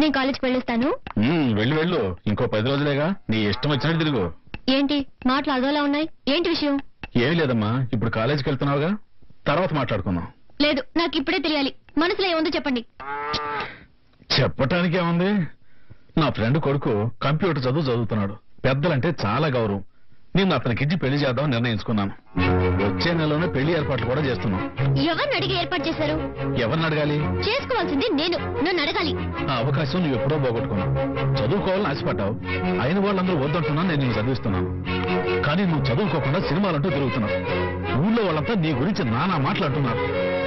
నేను కాలేజ్కి వెళ్ళొస్తాను. వెళ్ళు, ఇంకో 10 రోజులేగా, నీ ఇష్టం వచ్చినట్టు తిరుగు. ఏంటి మాటలు అదోలా ఉన్నాయి? ఏంటి విషయం? ఏమి లేదమ్మా, ఇప్పుడు కాలేజీకి వెళ్తున్నావుగా, తర్వాత మాట్లాడుకుందాం. లేదు, నాకు ఇప్పుడే తెలియాలి. మనసులో ఏముందో చెప్పండి. చెప్పటానికి ఏముంది, నా ఫ్రెండ్ కొడుకు కంప్యూటర్ చదువుతున్నాడు. పెద్దలంటే చాలా గౌరవం. నేను అతనికిచ్చి పెళ్లి చేద్దామని నిర్ణయించుకున్నాను. వచ్చే నెలలోనే పెళ్లి ఏర్పాట్లు కూడా చేస్తున్నాం. ఎవరిని అడిగి ఏర్పాటు చేశారు? ఎవరిని అడగాలి? చేసుకోవాల్సింది నన్ను అడగాలి. ఆ అవకాశం నువ్వు ఎప్పుడో పోగొట్టుకున్నావు. చదువుకోవాలని ఆశపడ్డావు. అయిన వాళ్ళందరూ వద్దంటున్నా నేను నిన్ను చదివిస్తున్నాను. కానీ నువ్వు చదువుకోకుండా సినిమాలంటూ తిరుగుతున్నావు. ఊళ్ళో వాళ్ళంతా నీ గురించి నానా మాట్లాడుతున్నారు.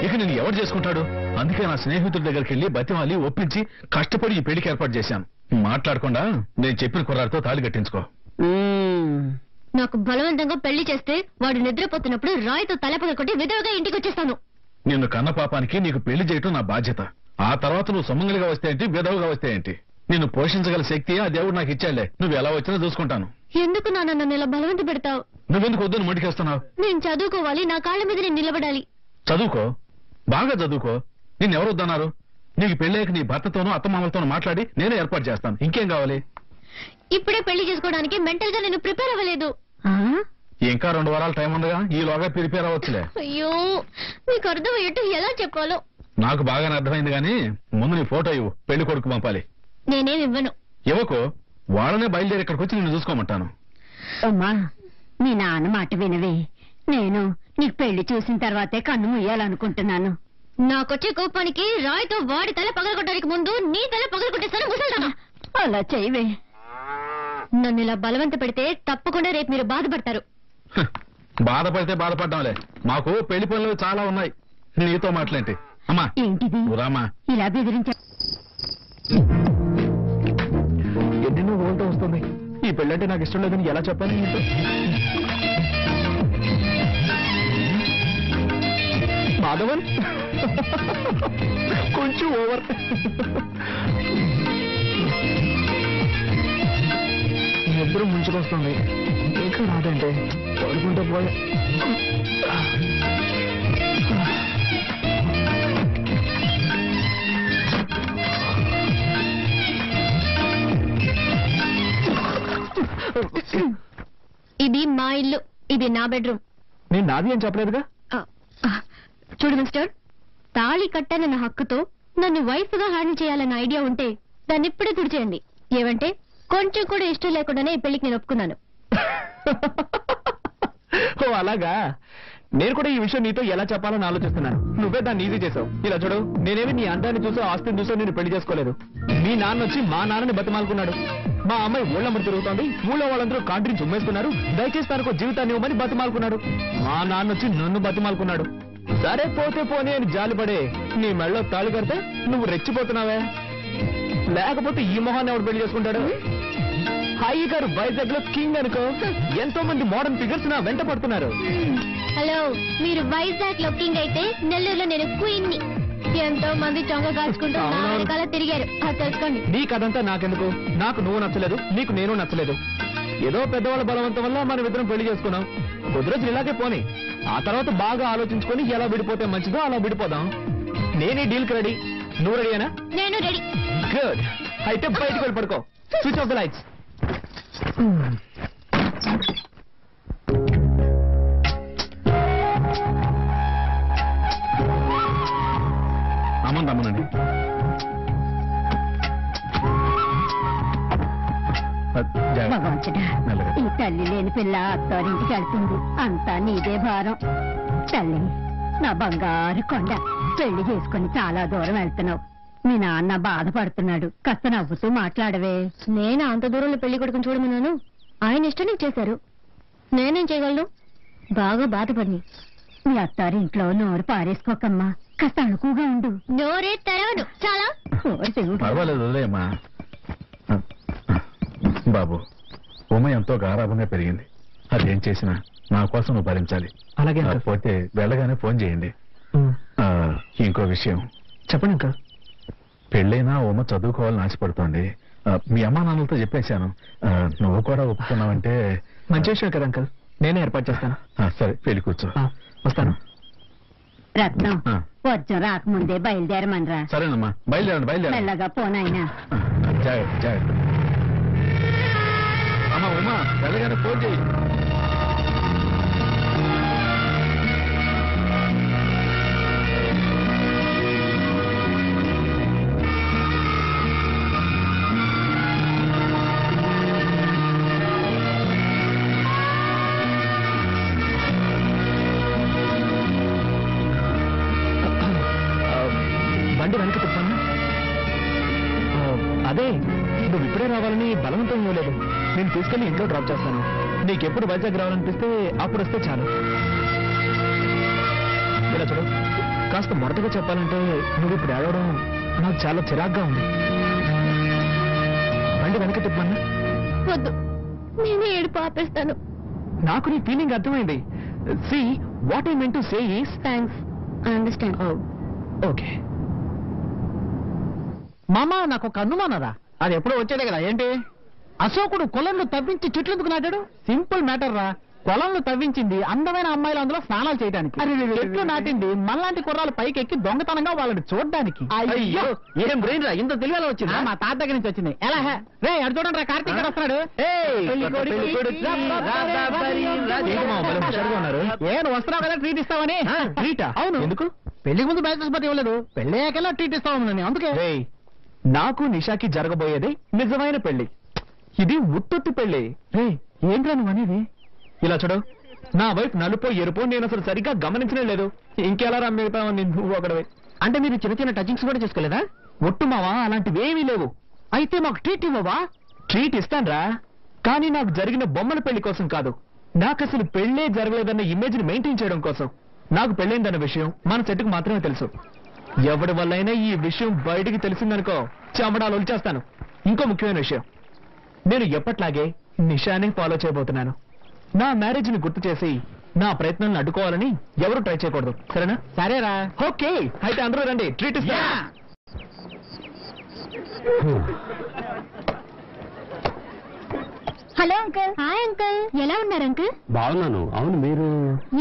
ఇక నేను ఎవరు చేసుకుంటాడు? అందుకే నా స్నేహితుడి దగ్గరికి వెళ్లి బతిమాలి ఒప్పించి కష్టపడి ఈ పెళ్లికి ఏర్పాటు చేశాను. మాట్లాడకుండా నేను చెప్పిన కుర్రాడితో తాళి కట్టించుకో. నాకు బలవంతంగా పెళ్లి చేస్తే వాడు నిద్రపోతున్నప్పుడు రాయితో తలపగ కొట్టి విధవగా ఇంటికి వచ్చేస్తాను. నిన్ను కన్న పాపానికి నీకు పెళ్లి చేయటం నా బాధ్యత. ఆ తర్వాత నువ్వు సుమంగలిగా వస్తే ఏంటి, విధవగా వస్తే ఏంటి, నిన్ను పోషించగల శక్తి ఆ దేవుడు నాకు ఇచ్చాడే. నువ్వు ఎలా వచ్చినా చూసుకుంటాను. ఎందుకు నాన్న నన్ను ఇలా బలవంత పెడతావు? నువ్వెందుకు వద్దని మొండికేస్తున్నావు? నేను చదువుకోవాలి, నా కాళ్ళ మీద నేను నిలబడాలి. చదువుకో, బాగా చదువుకో. నిన్నెవరు వద్దన్నారు? నీకు పెళ్ళాక నీ భర్తతోనూ అత్తమామలతోనూ మాట్లాడి నేనే ఏర్పాటు చేస్తాను. ఇంకేం కావాలి? ఇప్పుడే పెళ్లి చేసుకోవడానికి మెంటల్ గా నేను ప్రిపేర్ అవ్వలేదు. ఇంకా 2 వారాల టైం ఉందిగా, ఈలోగా ప్రిపేర్ అవ్వచ్చులే. అయ్యో, మీకు అర్థమయ్యేట్టు ఎలా చెప్పాలో. నాకు బాగానే అర్థమైంది గానీ ముందు నీ ఫోటో ఇవ్వు, పెళ్లి కొడుకు పంపాలి. నేనేం ఇవ్వను. ఇవ్వకు, వాళ్ళనే బయలుదేరి ఇక్కడికి వచ్చి నిన్ను చూసుకోమంటాను. అమ్మా, మీ నాన్న మాట వినవే. నేను నీకు పెళ్లి చూసిన తర్వాతే కన్ను ముయ్యాలనుకుంటున్నాను. నాకొచ్చే కోపానికి రాయితో వాడి తల పగలగొట్టడానికి ముందు నీ తల పగలగొట్టేస్తాను ముసల్దామా. అలా చేయవే. నన్ను ఇలా బలవంత పెడితే తప్పకుండా రేపు మీరు బాధపడతారు. బాధపడితే బాధపడ్డాంలే, మాకు పెళ్లి పనులు చాలా ఉన్నాయి. నీతో మాట్లాంటి. అమ్మా ఏంటిది రామా, ఇలా బెదిరించా? ఎన్నెన్నో ఊళ్ళతో వస్తుంది. ఈ పెళ్ళంటే నాకు ఇష్టం లేదని ఎలా చెప్పాలి? మాధవన్ కొంచెం ఓవర్. నిద్ర ముంచుకొస్తుంది. ఇంకా రాదంటే పడుకుంటే పోయే. ఇది మా ఇల్లు, ఇది నా బెడ్రూమ్. నేను నాది అని చెప్పలేదుగా. చూడు మిస్టర్, తాళి కట్టనన్న హక్కుతో నన్ను వైఫ్ గా హ్యాండిల్ చేయాలన్న ఐడియా ఉంటే దాన్ని ఇప్పుడే తుడిచేయండి. ఏమంటే కొంచెం కూడా ఇష్టం లేకుండానే ఈ పెళ్లికి నేను ఒప్పుకున్నాను. ఓ అలాగా. నేను కూడా ఈ విషయం నీతో ఎలా చెప్పాలని ఆలోచిస్తున్నాను. నువ్వే దాన్ని ఈజీ చేసావు. ఇలా చూడు, నేనేమి నీ అందాన్ని చూసో ఆస్తిని చూసో నేను పెళ్లి చేసుకోలేదు. మీ నాన్న వచ్చి మా నాన్నని బతిమాలుకున్నాడు. మా అమ్మాయి ఊళ్ళమ్మడి తిరుగుతోంది. ఊళ్ళో వాళ్ళందరూ కాంట్రించి ఉమ్మేస్తున్నారు. దయచేసి తనకు జీవితాన్ని ఇవ్వమని బతిమాలుకున్నాడు. మా నాన్న వచ్చి నన్ను బతిమాలుకున్నాడు. సరే పోతే పోనీ అని జాలిపడే నీ మెళ్ళో తాళి కడితే నువ్వు రెచ్చిపోతున్నావే. లేకపోతే ఈ మొహాన్ని ఎవడు పెళ్లి చేసుకుంటాడు? హాయి గారు వైజాగ్ లో కింగ్ అనుకో. ఎంతో మంది మోడర్న్ ఫిగర్స్ నా వెంట పడుతున్నారు. హలో, మీరు వైజాగ్ లో కింగ్ అయితే నెల్లూరులో నేను క్వీన్ ని. ఎంతో మంది చొంగ కాల్చుకుంటూ నా వెనకాల తిరిగారు. అది తెలుసుకోండి. నీ కథంతా నాకెందుకు? నాకు నువ్వు నచ్చలేదు, నీకు నేను నచ్చలేదు. ఏదో పెద్దవాళ్ళ బలవంతం వల్ల మనం ఇద్దరం పెళ్లి చేసుకున్నాం. కొద్ది రోజులు ఇలాగే పోనీ. ఆ తర్వాత బాగా ఆలోచించుకొని ఎలా విడిపోతే మంచిదో అలా విడిపోదాం. నేనే డీల్కి రెడీ. నువ్వు రెడీనా? నేను రెడీ. గుడ్. అయితే బయటికి వెళ్ళి పడుకో. Switch off the lights. అమ్మండి. భగవంతుడా, ఈ తల్లి లేని పిల్ల అత్తారింటికి వెళ్తుంది. అంతా నీదే భారం. తల్లి, నా బంగారు కొండ, పెళ్లి చేసుకుని చాలా దూరం వెళ్తున్నావు. మీ నాన్న బాధపడుతున్నాడు. కాస్త నవ్వుతూ మాట్లాడవే. నేను అంత దూరంలో పెళ్లి కొడుకుని చూడమన్నాను. ఆయన ఇష్టం నీకు చేశారు. నేనేం చేయగలను? బాగా బాధపడి. మీ అత్తారింట్లో నోరు పారేసుకోకమ్మా. కాస్త అణుకుగా ఉండు. నోరే తెరవను. చాలా పర్వాలేదు, వదిలేయమ్మా. బాబు, ఉమ ఎంతో గారాభంగా పెరిగింది. అదేం చేసినా నా కోసం నువ్వు భరించాలి. అలాగే పోతే వెళ్ళగానే ఫోన్ చేయండి. ఇంకో విషయం చెప్పండి. ఇంకా పెళ్ళైనా ఉమ చదువుకోవాలని ఆశపడుతోంది. మీ అమ్మా నాన్నలతో చెప్పేశాను. నువ్వు కూడా ఒప్పుకున్నావంటే మంచి విషయం కదా అంకల్. నేనే ఏర్పాటు చేస్తాను. సరే, పెళ్లి కూర్చో. వస్తాను. రత్నం వర్జం రాకముందే బయలుదేరమనరా. సరేనమ్మా, బయలుదేరండి బయలుదేరండి. మెల్లగా పోనాయనా. జాగ్రత్త జాగ్రత్త. అమ్మా ఉమా, వెళ్ళగానే ఫోన్ చేయి. బండి వెనక తిప్పాను. అదే నువ్వు ఇప్పుడే రావాలని బలవంతం ఇవ్వలేదు. నేను తీసుకెళ్లి ఇంట్లో డ్రాప్ చేస్తాను. నీకెప్పుడు వైజాగ్ రావాలనిపిస్తే అప్పుడు వస్తే చాలు. ఇలా చూడు, కాస్త మొరటగా చెప్పాలంటే నువ్వు ఇప్పుడు ఏడవడం నాకు చాలా చిరాగ్గా ఉంది. బండి వెనక తిప్పన్నా. వద్దు, నేనే ఏడుపు ఆపేస్తాను. నాకు నీ ఫీలింగ్ అర్థమైంది. See what I meant to say is thanks, I understand. Okay. మామ, నాకు ఒక అనుమానరా. అది ఎప్పుడో వచ్చేదే కదా. ఏంటి? అశోకుడు కొలంలో తవ్వించి చెట్లు ఎందుకు నాటాడు? సింపుల్ మ్యాటర్ రా. కొలంలో తవ్వించింది అందమైన అమ్మాయిలు అందులో స్నానాలు చేయడానికి. చెట్లు నాటింది మనలాంటి కుర్రాలు పైకి ఎక్కి దొంగతనంగా వాళ్ళని చూడడానికి. అయ్యో, ఏం బ్రెయిన్ రా, ఇంత తెలియాలో వచ్చింది. మా తాత దగ్గర నుంచి వచ్చింది. ఎలా రే అడు చూడండి రా, కార్తీక్ గారు వస్తున్నాడు. ఏం వస్తున్నావు కదా ట్రీట్ ఇస్తావని. ట్రీటా? అవును. ఎందుకు? పెళ్లికి ముందు బ్యాచెస్ పతి ఇవ్వలేదు, పెళ్లి అయ్యాకల్లా ట్రీట్ ఇస్తామని. అందుకే నాకు నిషాకి జరగబోయేది నిజమైన పెళ్లి. ఇది ఉత్పత్తి పెళ్లి. ఏంట్రా నువ్వు అనేది? ఇలా చూడు, నా వైపు నలుపో ఎరుపో నేను అసలు సరిగ్గా గమనించనే లేదు. ఇంకెలా రమ్మితావని నువ్వు ఒకడవే. అంటే మీరు చిన్న చిన్న టచింగ్స్ కూడా చేసుకోలేదా? ఒట్టు మావా, అలాంటివేమీ లేవు. అయితే మాకు ట్రీట్ ఇవ్వవా? ట్రీట్ ఇస్తాన్రా, కానీ నాకు జరిగిన బొమ్మల పెళ్లి కోసం కాదు. నాకు అసలు పెళ్లే జరగలేదన్న ఇమేజ్ ని మెయింటైన్ చేయడం కోసం. నాకు పెళ్ళైందన్న విషయం మన చెట్టుకు మాత్రమే తెలుసు. ఎవడి వల్లైనా ఈ విషయం బయటికి తెలిసిందనుకో, చెమడాలు వచ్చేస్తాను. ఇంకో ముఖ్యమైన విషయం, నేను ఎప్పట్లాగే నిషాని ఫాలో చేయబోతున్నాను. నా మ్యారేజ్ ని గుర్తు చేసి నా ప్రయత్నాలను అడ్డుకోవాలని ఎవరు ట్రై చేయకూడదు. సరేనా? సరేరా. ఓకే, అయితే అందరూ రండి, ట్రీట్ ఇస్తా. Hello uncle. హాయ్ అంకుల్, ఎలా ఉన్నారు అంకుల్? బాగున్నాను. అవును, మీరు?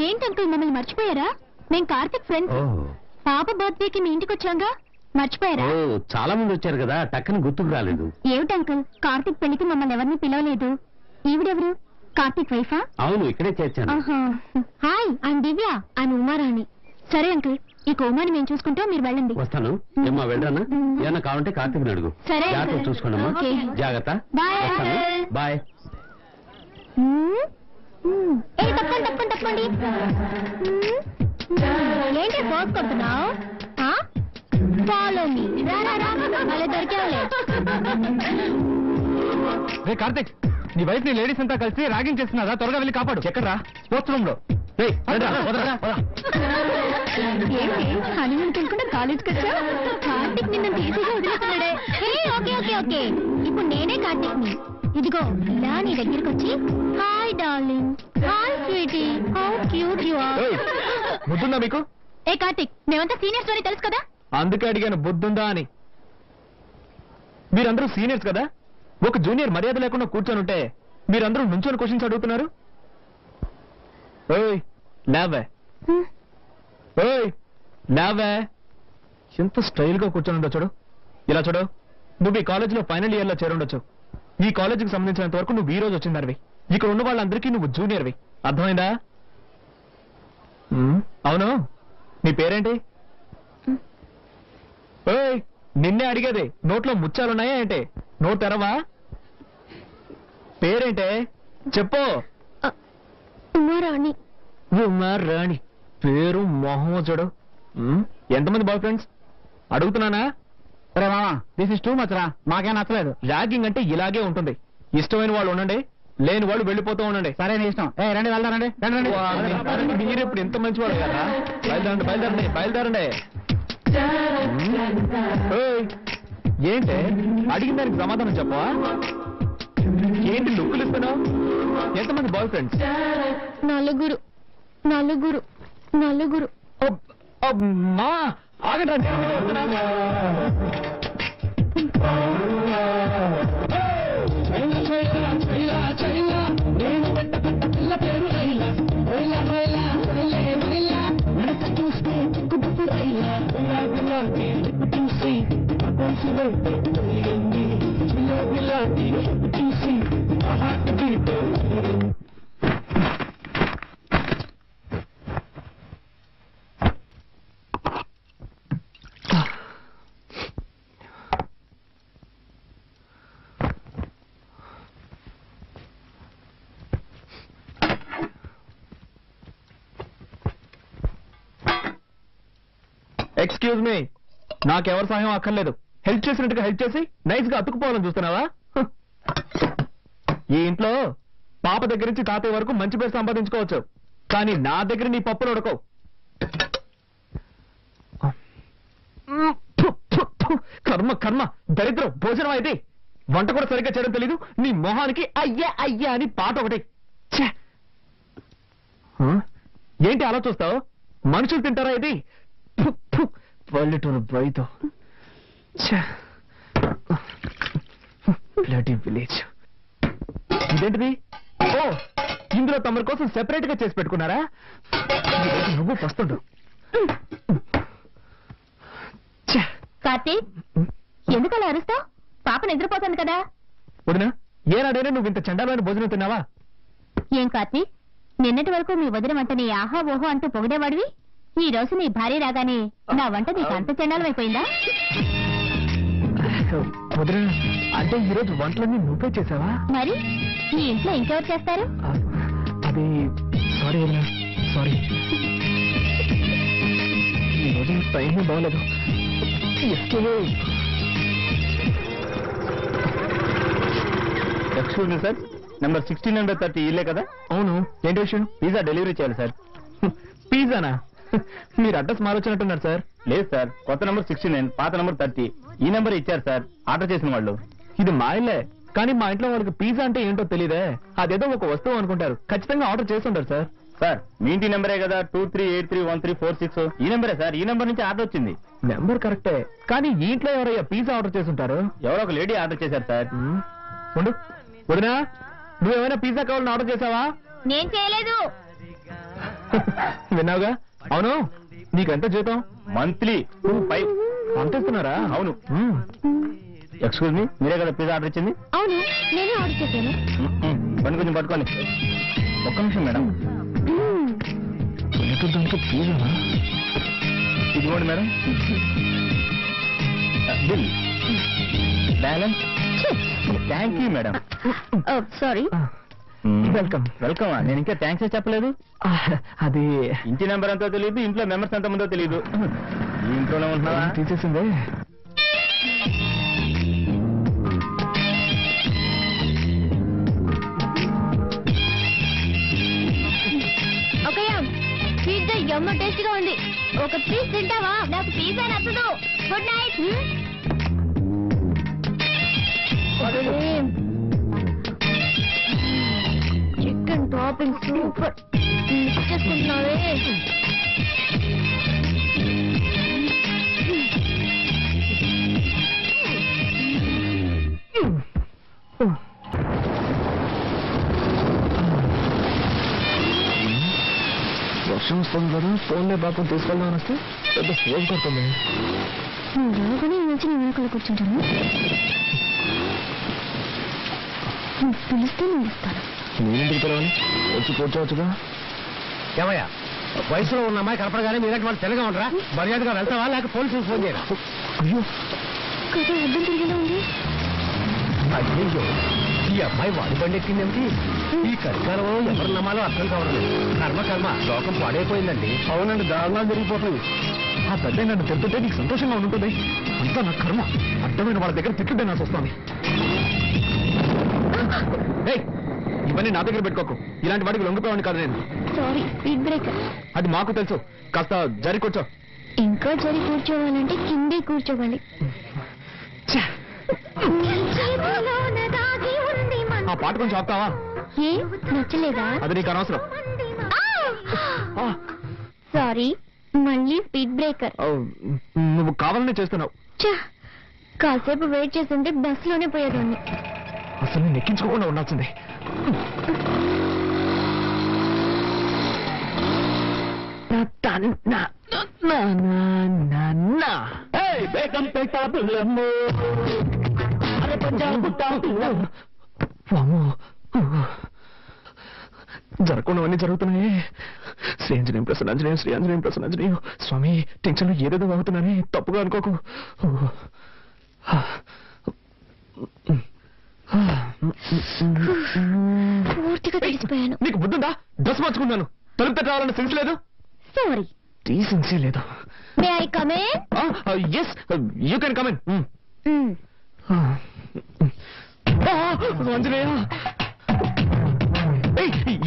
ఏంటి అంకుల్, మమ్మల్ని మర్చిపోయారా? నేను కార్తిక్ ఫ్రెండ్స్. పాప బర్త్డేకి మీ ఇంటికి వచ్చాగా, మర్చిపోయారా? చాలా మంది వచ్చారు కదా, టక్కన గుర్తుకు రాలేదు. ఏమిటి అంకుల్, కార్తిక్ పెళ్లికి మమ్మల్ని ఎవరిని పిలవలేదు. ఈవిడెవరు? కార్తిక్ వైఫా? అవును, ఇక్కడే చేర్చాను. Hi, I'm Divya. I'm Uma Rani. సరే అంకుల్, ఈ కోమాని మేము చూసుకుంటాం, మీరు వెళ్ళండి. వస్తాను. ఏమ్మా, వెళ్ళరానా? ఏమన్నా కావాలంటే కార్తీక్ అడుగు. సరే జాగ్రత్త అంకుల్. చూసుకోండమ్మా. ఓకే. జాగ్రత్త. బాయ్ వస్తాను. అంకుల్. బాయ్. తప్పండి. ఏంటి ఫోర్స్ కొడుతున్నావు? Follow me. మళ్ళీ దొరికేవలే. రే కార్తిక్, నీ వైఫ్ ని లేడీస్ అంతా కలిసి ర్యాగింగ్ చేస్తున్నారా? త్వరగా వెళ్ళి కాపాడు. ఎక్కడ్రా? స్పోర్ట్స్ రూమ్ లో. ఏంటి హనీమూన్ తినకుండా కాలేజ్కి వచ్చా? కార్తిక్ నిన్న ఈజీగా వదిలేస్తున్నాడే. ఓకే ఓకే ఓకే, ఇప్పుడు నేనే కార్తిక్ ని. ఇదిగో ఇలా నీ దగ్గరికి వచ్చి, hi darling, hi sweetie, how cute you are. బుద్ధుందా మీకు? ఏ కార్తిక్, మేమంతా సీనియర్ స్టోరీ తెలుసు కదా. అందుకే అడిగాను బుద్ధుందా అని. మీరందరూ సీనియర్స్ కదా, ఒక జూనియర్ మర్యాద లేకుండా కూర్చొని ఉంటే మీరందరూ నుంచొని క్వశ్చన్స్ అడుగుతున్నారు. ఓయ్ లేవే, ఓయ్ లేవే. ఎంత స్టైల్ గా కూర్చొని ఉండొచ్చు చూడు. ఇలా చూడు, నువ్వు ఈ కాలేజీలో ఫైనల్ ఇయర్ లో చేరుండొచ్చు. ఈ కాలేజీకి సంబంధించినంత వరకు నువ్వు ఈ రోజు వచ్చిందనివి. ఇక్కడ ఉన్న వాళ్ళందరికీ నువ్వు జూనియర్వి. అర్థమైందా? అవును, నీ పేరేంటి? ఓయ్, నిన్నే అడిగేది. నోట్లో ముచ్చాలున్నాయా ఏంటి? నోట్ తెరవా? పేరేంటే చెప్పు. ఉమారాణి. ఉమారాణి పేరు మొహం చూడు. ఎంతమంది బాయ్ ఫ్రెండ్స్ అడుగుతున్నానా? రే మామా, దిస్ ఇస్ టూ మచ్ రా, మాకేం నచ్చలేదు. ర్యాగింగ్ అంటే ఇలాగే ఉంటుంది. ఇష్టమైన వాళ్ళు ఉండండి, లేని వాళ్ళు వెళ్ళిపోతూ ఉండండి. సరే నీ ఇష్టం. రండి వెళ్దారండి. రండి. మీరు ఇప్పుడు ఎంత మంచి వాళ్ళు కదా. బయలుదేరండి బయలుదేరండి బయలుదేరండి. ఓయ్, ఏంటి అడిగిన దానికి సమాధానం చెప్పవా? ఏంటి లుక్కులు ఇస్తున్నావు? ఎంతమంది బాయ్ ఫ్రెండ్స్? నలుగురు. నలుగురు. నలుగురు. అమ్మా ఆగండి. ఎక్స్క్యూజ్ మీ, నాకెవరి సహాయం అక్కర్లేదు. హెల్ప్ చేసినట్టుగా హెల్ప్ చేసి నైస్ గా అతుక్కుపోవాలని చూస్తున్నావా? ఈ ఇంట్లో పాప దగ్గర నుంచి తాతయ్య వరకు మంచి పేరు సంపాదించుకోవచ్చు, కానీ నా దగ్గర నీ పప్పులు ఉడకవు. కర్మ కర్మ దరిద్రం. భోజనం అయితే వంట కూడా సరిగ్గా చేయడం తెలీదు. నీ మొహానికి అయ్యా అయ్యా అని పాట ఒకటి. ఛే! ఏంటి అలా చూస్తావు? మనుషులు తింటారా ఇది? పల్లెటూరు బయట బ్లడీ విలేజ్. ఇదేంటిది? ఓ, ఇందులో తమరి కోసం సెపరేట్ గా చేసి పెట్టుకున్నారా? నువ్వు వస్తుండు. కార్తీక్, ఎందుకు అలా అరుస్తావు? పాప నిద్రపోతుంది కదా. వదినా, ఏనాడైనా నువ్వు ఇంత చండాలమైన భోజనం తిన్నావా? ఏం కార్తీక్, నిన్నటి వరకు మీ వదిన వంటని ఆహా ఓహో అంటూ పొగిడేవాడివి. ఈ రోజు నీ భార్య రాగానే నా వంట నీకు అంత చండాలమైపోయిందా? వదినా, అంటే ఈరోజు వంటలన్నీ నువ్వే చేసావా? మరి ఈ ఇంట్లో ఇంకెవరు చేస్తారు? అది సారీ వదినా, సారీ. ఈరోజు టైం బాగలేదు. ఎక్స్క్యూజ్ మీ సార్, నెంబర్ 1630 ఇల్లే కదా? అవును, ఏంటి విషయం? పిజ్జా డెలివరీ చేయాలి సార్. పిజ్జానా? మీరు అడ్రస్ మారొచ్చినట్టున్నారు సార్. లేదు సార్, కొత్త నెంబర్ 69, పాత నెంబర్ 30. ఈ నెంబర్ ఇచ్చారు సార్ ఆర్డర్ చేసిన వాళ్ళు. ఇది మా ఇల్లే, కానీ మా ఇంట్లో వాళ్ళకి పిజ్జా అంటే ఏంటో తెలియదే. అదేదో ఒక వస్తువు అనుకుంటారు. ఖచ్చితంగా ఆర్డర్ చేస్తుంటారు సార్. సార్, మీ ఇంటి నెంబరే కదా 23831346. ఈ నెంబరే సార్. ఈ నెంబర్ నుంచి ఆర్డర్ వచ్చింది. నెంబర్ కరెక్టే, కానీ ఈ ఇంట్లో ఎవరయ్యా పిజ్జా ఆర్డర్ చేస్తుంటారు? ఎవరో ఒక లేడీ ఆర్డర్ చేశారు సార్. ఉండు వదినా, నువ్వేమైనా పిజ్జా కావాలని ఆర్డర్ చేసావా? నేను చేయలేదు. విన్నావుగా? అవును, నీకెంత జీతం? మంత్లీ 25. అంతేస్తున్నారా? అవును. ఎక్స్క్యూజ్ మీ, మీరే కదా పిజ్జా ఆర్డర్ ఇచ్చింది? అవును, నేనే ఆర్డర్ చేశాను. బండి కొంచెం పట్టుకోండి. ఒక్క నిమిషం మేడం. పిజ్జానా? ఇదిగోండి madam bill. Balance. Thank you madam. Sorry. Welcome. Welcome. నేను ఇంకా థ్యాంక్స్ చెప్పలేదు. అది ఇంటి నెంబర్ ఎంతో తెలియదు, ఇంట్లో మెంబర్స్ ఎంత మందో తెలియదు. ఈ ఇంట్లోనే ఉంటున్నావా? తీసేసిందే. ఓకేయా, పిజ్జా ఎమ్మ టేస్ట్ గా ఉంది. ఒక పీస్ తింటావా? నాకు పిజ్జా నచ్చదు. Good night. Chicken topping super. Mix చేసుకుంటున్నావే. వర్షం వస్తుంది కదా, ఫోన్లే బాగా తీసుకెళ్దామని వస్తే పెద్ద ఫోన్ కొడుతుంది. రాగానే నుంచి నేను వెనకాల కూర్చుంటాను. పిలిస్తే నేను వస్తాను. నేనెందుకు పిలవాలి? వచ్చి కూర్చోవచ్చుగా. ఏమయ్యా, వయసులో ఉన్న అమ్మాయి కనపడగానే మీరంటే వాళ్ళు తెల్లగా ఉండరా? మర్యాదగా వెళ్తావా లేక పోలీసులకు ఫోన్ చేయరా? అయ్యో, కదా అర్థం తిరిగేలా ఉంది. అయ్యో, ఈ అమ్మాయి వాడి బండి ఎక్కిందేమిటి? ఈ కలికాలంలో ఎవరు నమ్మాలో అర్థం కావడం. కర్మ కర్మ, లోకం పాడైపోయిందండి. అవునండి, దారుణాలు జరిగిపోతుంది. ఆ పెద్ద నన్ను తిరుగుతుంటే నీకు సంతోషంగా ఉంటుంది. అంతా నా కర్మ. అర్థమైన వాళ్ళ దగ్గర తిట్టుంటే నాకు వస్తుంది. ఇవన్నీ నా దగ్గర పెట్టుకోకు. ఇలాంటి వాటికి లొంగిపోయావని కాదు నేను. Sorry, speed breaker. అది మాకు తెలుసు. కాస్త జరి కూర్చో. ఇంకా జరి కూర్చోవాలంటే కిందే కూర్చోవాలి. ఆ పాట కొంచెం ఆపుతావా? ఏ నచ్చలేదా? అది నీకు అనవసరం. సారీ, మళ్ళీ స్పీడ్ బ్రేకర్. నువ్వు కావాలనే చేస్తున్నావు. కాసేపు వెయిట్ చేస్తుంటే బస్ లోనే పోయేదాన్ని. అసలు నేను ఎక్కించుకోకుండా ఉండాల్సిందే. బేగంపేట బుల్లమ్ము అరే పంజాబ్ జరగకుండావన్నీ జరుగుతున్నాయి. శ్రీ ఆంజనేయం ప్రసన్నాంజనేయం, శ్రీ ఆంజనేయం ప్రసన్నాంజనేయం. స్వామి, టెన్షన్లో ఏదేదో అవుతున్నానే, తప్పుగా అనుకోకు. పూర్తిగా తెలిసిపోయాను. నీకు బుద్ధుందా? డ్రెస్ మార్చుకున్నాను, తలుపు తట్టాలన్న సెన్స్ లేదు. సారీ. డీసెన్సీ లేదు. May I come in? Yes, you can come in. Anjaneya,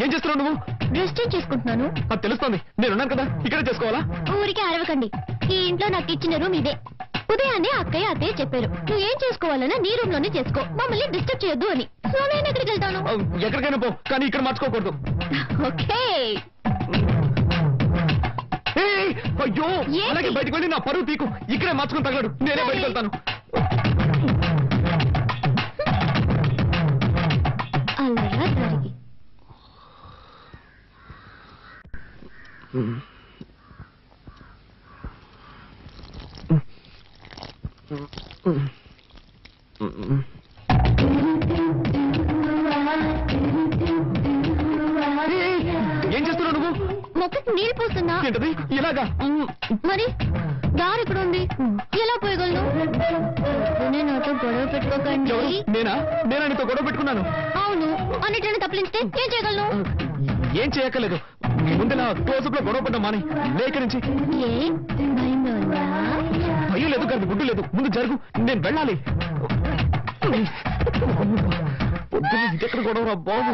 ఏం చేస్తున్నావు నువ్వు? డ్రెస్ చేంజ్ చేసుకుంటున్నాను. అది తెలుస్తోంది, నేనున్నాను కదా, ఇక్కడే చేసుకోవాలా? ఊరికే అరవకండి. ఈ ఇంట్లో నాకు ఇచ్చిన రూమ్ ఇదే. ఉదయాన్నే అత్తయ్య చెప్పారు, నువ్వు ఏం చేసుకోవాలన్నా నీ రూమ్ లోనే చేసుకో, మమ్మల్ని డిస్టర్బ్ చేయొద్దు అని. సో నేను ఎక్కడికి వెళ్తాను? ఎక్కడికైనా పో, కానీ ఇక్కడ మార్చుకోకూడదు. ఓకే. అయ్యో, అలాగే బయటకు వెళ్ళి నా పరువు తీకు. ఇక్కడే మార్చుకుని తగలడు, నేనే బయటకు వెళ్తాను. అల్లరా జరిగి ఏం చేస్తున్నావు నువ్వు? మొక్కకి నీళ్ళు పోస్తున్నా. ఏంటది ఇలాగా? మరి దారి ఇక్కడ ఉంది, ఎలా పోయగలను? నాతో గొడవ పెట్టుకోకండి. నేనా నీతో గొడవ పెట్టుకున్నాను? అవును, అన్నిటిని తప్పించితే ఏం చేయగలను? ఏం చేయక్కర్లేదు, ముందు నా క్లోజప్ లో గొడవ పడ్డా మాని లేక నుంచి. ఏ భయంగా ఉందా? భయం లేదు కానీ గుడ్డు లేదు, ముందు జరుగు, నేను వెళ్ళాలి. పొద్దున్న ఇంకెక్కడ గొడవ రా బాబు.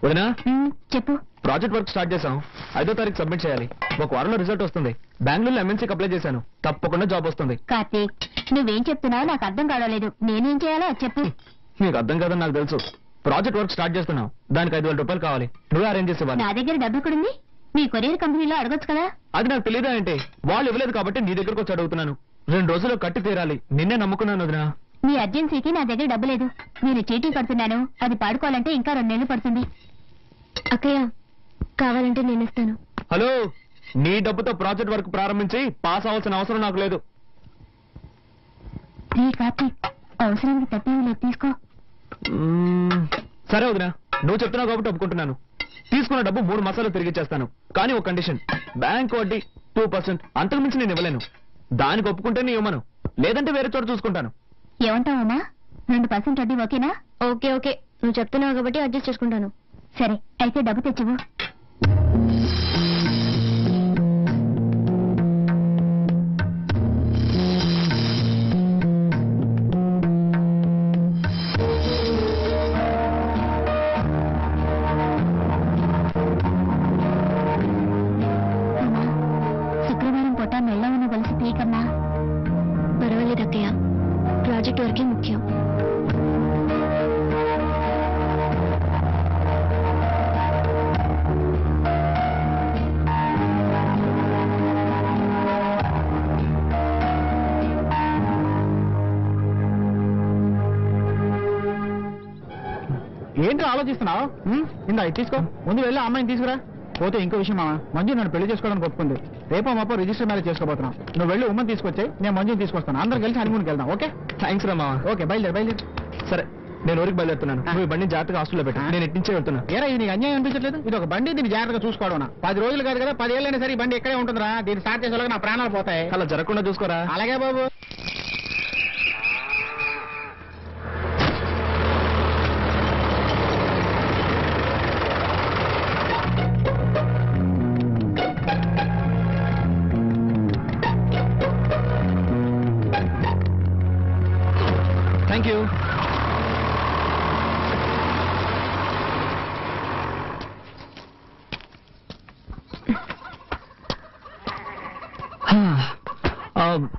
వదినా, చెప్పు. ప్రాజెక్ట్ వర్క్ స్టార్ట్ చేశాం, 5వ తారీఖు సబ్మిట్ చేయాలి. ఒక వారంలో రిజల్ట్ వస్తుంది. బెంగళూరులో ఎంఎన్సీకి అప్లై చేశాను, తప్పకుండా జాబ్ వస్తుంది. కార్తీక్, నువ్వేం చెప్తున్నావు నాకు అర్థం కావలేదు. నేనేం చేయాలో చెప్పు. నీకు అర్థం కాదని నాకు తెలుసు. ప్రాజెక్ట్ వర్క్ స్టార్ట్ చేస్తున్నావు, దానికి 5,000 రూపాయలు కావాలి. నువ్వే అరేంజ్ చేసేవాళ్ళు. నా దగ్గర డబ్బు ఎక్కడుంది? నీ కొరియర్ కంపెనీలో అడగొచ్చు కదా. అది నాకు తెలియదా అంటే? వాళ్ళు ఇవ్వలేదు కాబట్టి నీ దగ్గరకు వచ్చి అడుగుతున్నాను. 2 రోజుల్లో కట్టి తీరాలి, నిన్నే నమ్ముకున్నాను వదినా. మీ అర్జెన్సీకి నా దగ్గర డబ్బు లేదు. నేను చీటీ కడుతున్నాను, అది పాడుకోవాలంటే ఇంకా 2 నెలలు పడుతుంది. అక్కయ్య, కావాలంటే నేను ఇస్తాను. హలో, నీ డబ్బుతో ప్రాజెక్ట్ వర్క్ ప్రారంభించి పాస్ అవ్వాల్సిన అవసరం నాకు లేదు. కార్తీక్, అవసరానికి తప్పేమి లేదు, తీసుకో. సరే వదినా, నువ్వు చెప్తున్నావు కాబట్టి ఒప్పుకుంటున్నాను. తీసుకున్న డబ్బు 3 మాసాలు తిరిగి చేస్తాను, కానీ ఒక కండిషన్. బ్యాంక్ వడ్డీ 2%, అంతకు మించి నేను ఇవ్వలేను. దానికి ఒప్పుకుంటే నీ ఇవ్వను, లేదంటే వేరే చోట చూసుకుంటాను. ఏమంటావమ్మా? 2% వడ్డీ ఓకేనా? ఓకే ఓకే, నువ్వు చెప్తున్నావు కాబట్టి అడ్జస్ట్ చేసుకుంటాను. సరే, అయితే డబ్బు తెచ్చివు. శుక్రవారం పూట మెల్ల ఉన్న గొలుసు పీకమ్మా. పర్వాలేదు అక్కయ్య, ప్రాజెక్ట్ వరకే ముఖ్యం. ఏంటి ఆలోచిస్తున్నావు? ఇందా ఇది తీసుకో, ముందు వెళ్ళి అమ్మాయిని తీసుకురా. పోతే ఇంకో విషయం మామ, మంజు నన్ను పెళ్లి చేసుకోవడానికి ఒప్పుకుంది. రేపో మాపో రిజిస్టర్ మ్యారేజ్ చేసుకోబోతున్నాం. నువ్వు వెళ్ళి ఉమ్మని తీసుకొచ్చాయి, నేను మంజుని తీసుకొస్తాను. అందరం కలిసి హనీమూన్కి వెళ్దాం. ఓకే? థ్యాంక్స్ రా మావా. ఓకే, బయలుదేరు. సరే, నేను ఊరికి బయలుదేరుతున్నాను. నువ్వు ఈ బండిని జాగ్రత్తగా హాస్టల్లో పెట్టు, నేను ఇటు నుంచే వెళ్తున్నా. ఏరా, ఇది నీకు అన్యాయం అనిపించట్లేదు? ఇది ఒక బండి, దీన్ని జాగ్రత్తగా చూసుకోవడం. 10 రోజులు కాదు కదా, 10 ఏళ్ళైనా సరే ఈ బండి ఎక్కడే ఉంటుందిరా. దీన్ని స్టార్ట్ చేసేలాగా నా ప్రాణాలు పోతాయి. అలా జరగకుండా చూసుకోరా. అలాగే బాబు. Thank you.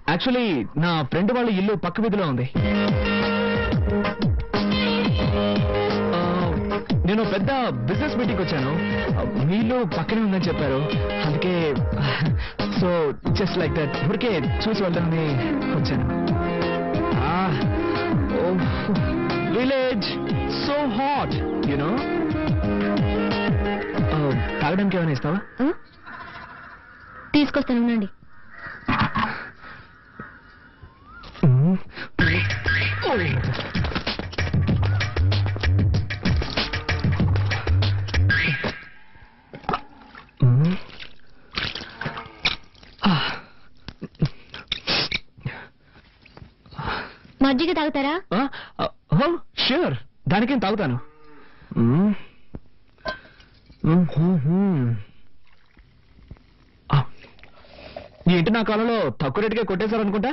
యాక్చువల్లీ నా ఫ్రెండ్ వాళ్ళ ఇల్లు పక్క వీధిలో ఉంది. నేను పెద్ద బిజినెస్ మీటింగ్ వచ్చాను, మీ ఇల్లు పక్కనే ఉందని చెప్పారు. అందుకే సో జస్ట్ లైక్ దట్ ఊరికే చూసి వెళ్దామని వచ్చాను. Village so hot you know. తాగడానికి ఏమైనా ఇస్తావా? తీసుకొస్తాను ఉండండి. మజ్జిగ తాగుతారా? ష్యూర్, దానికేం తాగుతాను. ఏంటి నా కాలంలో తక్కువ రేటుగా కొట్టేశారనుకుంటా.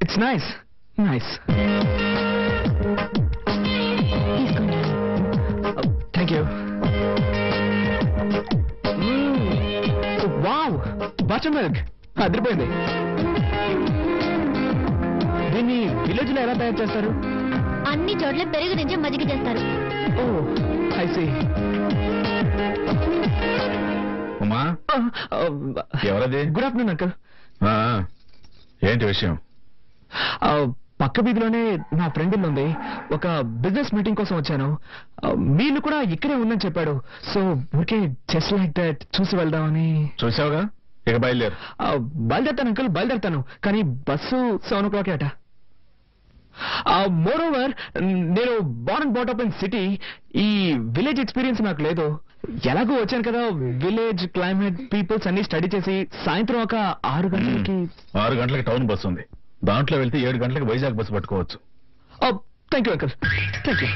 It's nice nice. Thank you. Wow, butter milk అదిరిపోయింది. దీన్ని విలేజ్ లో ఎలా తయారు చేస్తారు? అన్ని చోట్ల పెరుగు నుంచి మజ్జిగ చేస్తారు. ఓ ఐ సీ. ఉమా, ఎవరది? Good afternoon uncle. ఏంటి విషయం? పక్క వీధిలోనే నా ఫ్రెండ్ ఇల్లు ఉంది. ఒక బిజినెస్ మీటింగ్ కోసం వచ్చాను. మీళ్ళు కూడా ఇక్కడే ఉందని చెప్పాడు. సో ఊరికే జస్ట్ లైక్ దట్ చూసి వెళ్దామని. చూసావుగా, ఇక బయలుదేరు. బయలుదేరుతాను అంకుల్, బయలుదేరుతాను. కానీ బస్సు 7 o'clock అట. మోర్ ఓవర్, నేను born and bought up in city. ఈ విలేజ్ ఎక్స్పీరియన్స్ నాకు లేదు. ఎలాగో వచ్చాను కదా, విలేజ్ క్లైమేట్ పీపుల్స్ అన్ని స్టడీ చేసి సాయంత్రం ఒక 6 గంటలకి 6 గంటలకి టౌన్ బస్సు ఉంది. దాంట్లో వెళ్తే 7 గంటలకి వైజాగ్ బస్సు పట్టుకోవచ్చు. Thank you uncle, thank you.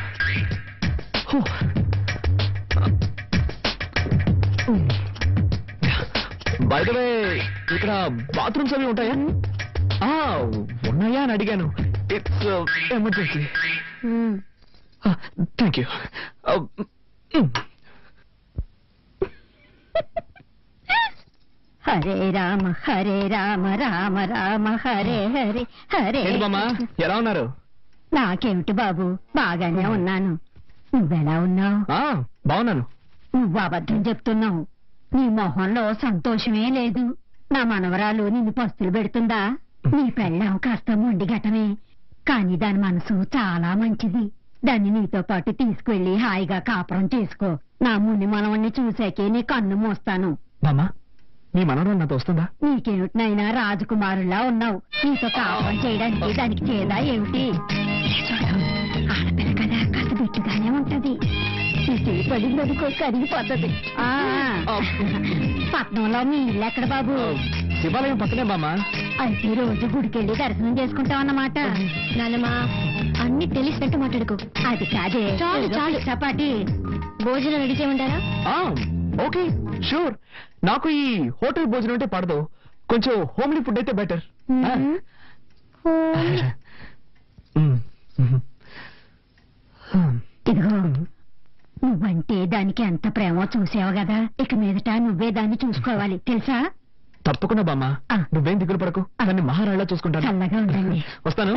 By the way, ఇక్కడ బాత్రూమ్స్ అవి ఉంటాయా? ఉన్నాయా అని అడిగాను. It's emergency. Thank you. Hare Rama Rama Rama Hare Hare Hare. ఏంటి మామా, ఎలా ఉన్నారు? నాకేమిటి బాబు, బాగానే ఉన్నాను. నువ్వెలా ఉన్నావు? బాగున్నాను. నువ్వు అబద్ధం చెప్తున్నావు. నీ మొహంలో సంతోషమే లేదు. నా మనవరాలు నిన్ను పస్తులు పెడుతుందా? నీ పెళ్ళాం కాస్త మొండి ఘటమే, కానీ దాని మనసు చాలా మంచిది. దాన్ని నీతో పాటు తీసుకువెళ్లి హాయిగా కాపురం చేసుకో. నా ముని మనవణ్ణి చూశాకే నీ కన్ను మోస్తాను. మామా, మీ మనవరాలు నాతో వస్తుందా? నీకేమిటినైనా రాజకుమారులా ఉన్నావు. నీతో కాపురం చేయడానికి దానికి చేదా ఏమిటి? ఆడపిల్ల కదా, కాస్త బిట్టుగానే ఉంటది. పడిందనుకో కరిగిపోతుంది. పట్నంలో మీ ఇల్లు ఎక్కడ బాబు? శివాలయం పక్కనే మామా. అయితే రోజు గుడికెళ్ళి దర్శనం చేసుకుంటావు అన్నమాట. నాన్నమా, అన్ని తెలిసినట్టు మాట్లాడుకో. అది కాదే, చాలు, చాలు. చపాటి భోజనం రెడీ చేయమంటారా? Okay, sure. నాకు ఈ హోటల్ భోజనం అంటే పడదు. కొంచెం హోమ్లీ ఫుడ్ అయితే బెటర్. ఇదిగో, నువ్వంటే దానికి ఎంత ప్రేమో చూసావు కదా. ఇక మీదట నువ్వే దాన్ని చూసుకోవాలి, తెలుసా? తప్పకుండా బామ్మ, నువ్వేం దిగులు పడకు. దాన్ని మహారాళ్ళ చూసుకుంటాను. చల్లగా ఉండండి. వస్తాను.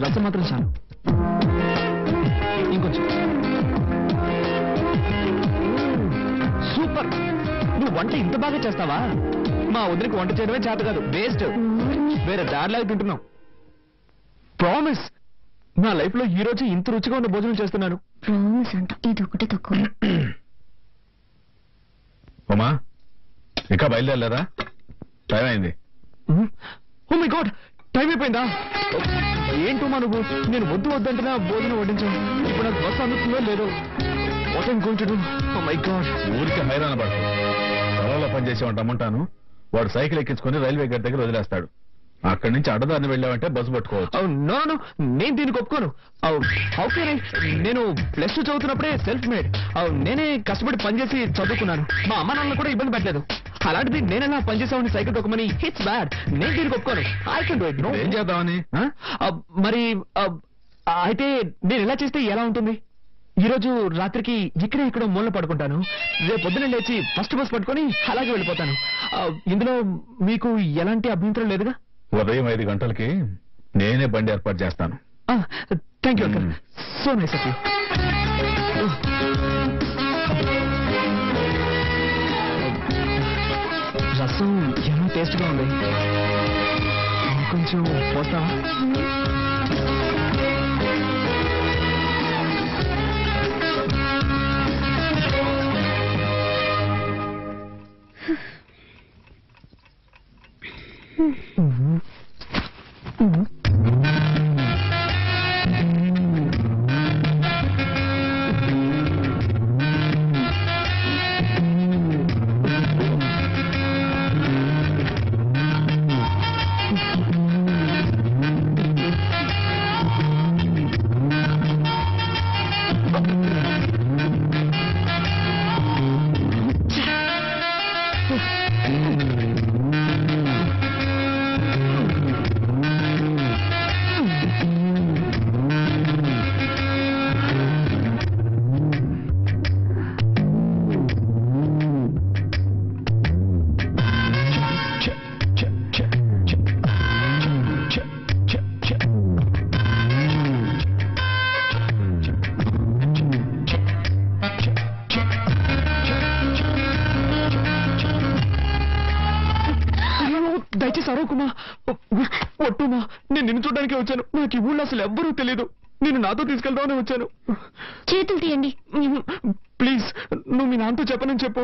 రసం మాత్రం చాలు. ఇంకొంచెం. సూపర్. నువ్వు వంట ఇంత బాగా చేస్తావా? మా వదిలికి వంట చేయడమే చేత కాదు, వేస్ట్. వేరే దారిలాగా తింటున్నావు. ప్రామిస్, నా లైఫ్ లో ఈ రోజు ఇంత రుచిగా ఉన్న భోజనం చేస్తున్నాను. ప్రామిస్ అంట, ఇది ఒకటి తక్కువ. ఉమా, ఇంకా బయలుదేరలేదా? టైం అయింది. ఓ మై గాడ్, టైం అయిపోయిందా? ఏంటమ్మా నువ్వు, నేను వద్దు వద్దంటున్నా భోజనం వడ్డించాను. ఇప్పుడు నాకు బస్సు అందుతుందో లేదో. What I'm going to do? Oh my God. ఊరికి హైరాణ పడతాడు. పొలంలో పనిచేసేవాడు రమ్మంటాను. వాడు సైకిల్ ఎక్కించుకుని రైల్వే గేట్ దగ్గర వదిలేస్తాడు. అక్కడి నుంచి అడ్డదారిని వెళ్ళావంటే బస్సు పట్టుకోవచ్చు. నో, నేను దీనికి ఒప్పుకోను. నేను +2 చదువుతున్నప్పుడే సెల్ఫ్ మేడ్. నేనే కష్టపడి పనిచేసి చదువుకున్నాను. మా అమ్మ నాన్న కూడా ఇబ్బంది పెట్టలేదు. అలాంటిది నేనెలా పనిచేసామని సైకిల్ తొక్కమని హిట్స్ బ్యాడ్. నేను దీనికి ఒప్పుకోను. I can do it. No. ఏం చేద్దామని? మరి అయితే నేను ఎలా చేస్తే ఎలా ఉంటుంది? ఈ రోజు రాత్రికి ఇక్కడో మూల పడుకుంటాను. రేపు పొద్దున లేచి ఫస్ట్ బస్ పట్టుకొని అలాగే వెళ్ళిపోతాను. ఇందులో మీకు ఎలాంటి అభ్యంతరం లేదుగా? ఉదయం 5 గంటలకి నేనే బండి ఏర్పాటు చేస్తాను. Thank you uncle, so nice of you. రసం ఏమో టేస్ట్ గా ఉంది. కొంచెం పోస్తావా? దయచేసి అరవకుమా, ఒట్టుమా. నేను నిన్ను చూడడానికి వచ్చాను. నాకు ఈ ఊళ్ళో అసలు ఎవ్వరూ తెలియదు. నేను నాతో తీసుకెళ్దామని వచ్చాను. చేతులు తీయండి ప్లీజ్, నువ్వు మీ నాన్నతో చెప్పనని చెప్పు.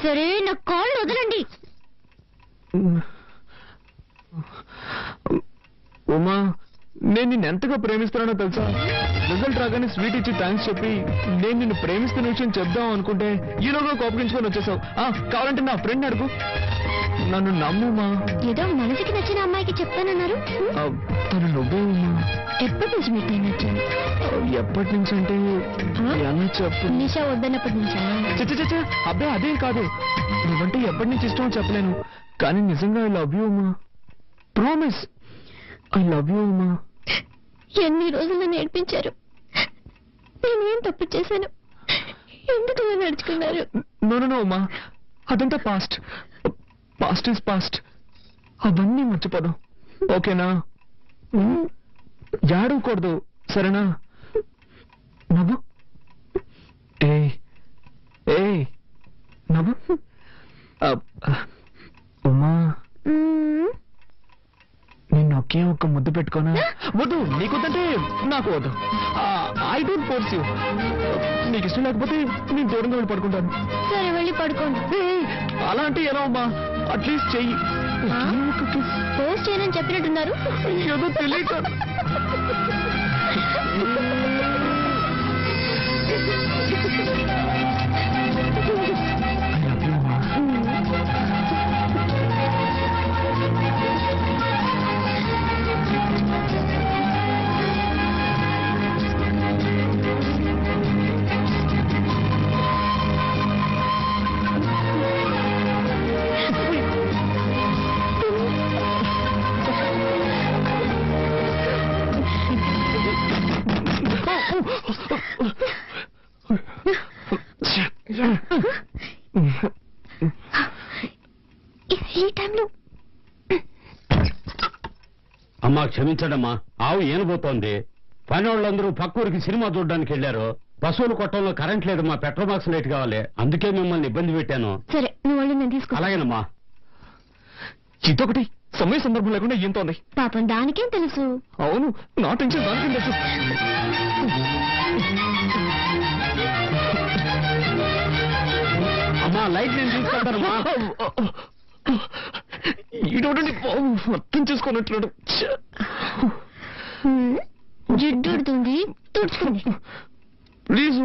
సరే, నా కాళ్ళు వదలండి. ఉమా, నేను నిన్ను ఎంతగా ప్రేమిస్తున్నానో తెలుసా? రిజల్ట్ రాగానే స్వీట్ ఇచ్చి థ్యాంక్స్ చెప్పి నేను నిన్ను ప్రేమిస్తున్న విషయం చెప్దాం అనుకుంటే ఈలోగా కోపగించుకొని వచ్చేసావు. కావాలంటే నా ఫ్రెండ్ అడుగు. నన్ను నమ్ముమా. ఏదో మనసుకి నచ్చిన అమ్మాయికి చెప్తానన్నారు. తను నువ్వే ఉమా. ఎప్పటి నుంచి మీకు నచ్చాను? ఎప్పటి నుంచి అంటే ఎలా చెప్పు? నిషా వద్దన్నప్పటి నుంచా? చచ్చ అబ్బాయి, అదేం కాదు. నువ్వంటే ఎప్పటి నుంచి ఇష్టమో చెప్పలేను, కానీ నిజంగా I love you Uma. Promise, I love you Uma. ఎన్ని రోజులు నేర్పించారు. నేనేం తప్పు చేశాను? ఎందుకు ఇలా నడుచుకున్నారు? నో ఉమా, అదంతా పాస్ట్. Past is past. అవన్నీ మర్చిపోదాం, ఓకేనా? ఏడవకూడదు, సరేనా? నవ్వు. ఏ నవ్వు. ఉమా, నిన్ను ఒకే ఒక్క ముద్దు పెట్టుకోనా? వద్దు, నీకొద్దంటే నాకు వద్దు. I don't force you. నీకు ఇష్టం లేకపోతే నేను దూరంగా వెళ్ళి పడుకుంటాను. సరే, వెళ్ళి పడుకోండి. అలా అంటే ఎలా అమ్మా? అట్లీస్ట్ చెయ్యి. పోస్ట్ చేయనని చెప్పినట్టున్నారు. ఏదో తెలియక. ఈ టైంలో అమ్మా, క్షమించడమ్మా. ఆవు ఏనబోతోంది. పని వాళ్ళందరూ పక్కూరికి సినిమా చూడడానికి వెళ్లారు. పశువుల కొట్టంలో కరెంట్ లేదమ్మా. పెట్రోల్ బాక్స్ లైట్ కావాలి. అందుకే మిమ్మల్ని ఇబ్బంది పెట్టాను. సరే, నువ్వు వాళ్ళు నేను తీసుకో. అలాగేనమ్మా. ఇదొకటి సమయ సందర్భం లేకుండా ఏంతోంది. పాపం దానికేం తెలుసు. అవును, నా టెన్షన్ దానికేం తెలుసు. అమ్మా, లైట్ నేను తీసుకుంటానమ్మా. ఈడోడండి అర్థం చేసుకున్నట్లు. జిడ్డుడుతుంది, తుడుచుకోండి ప్లీజ్.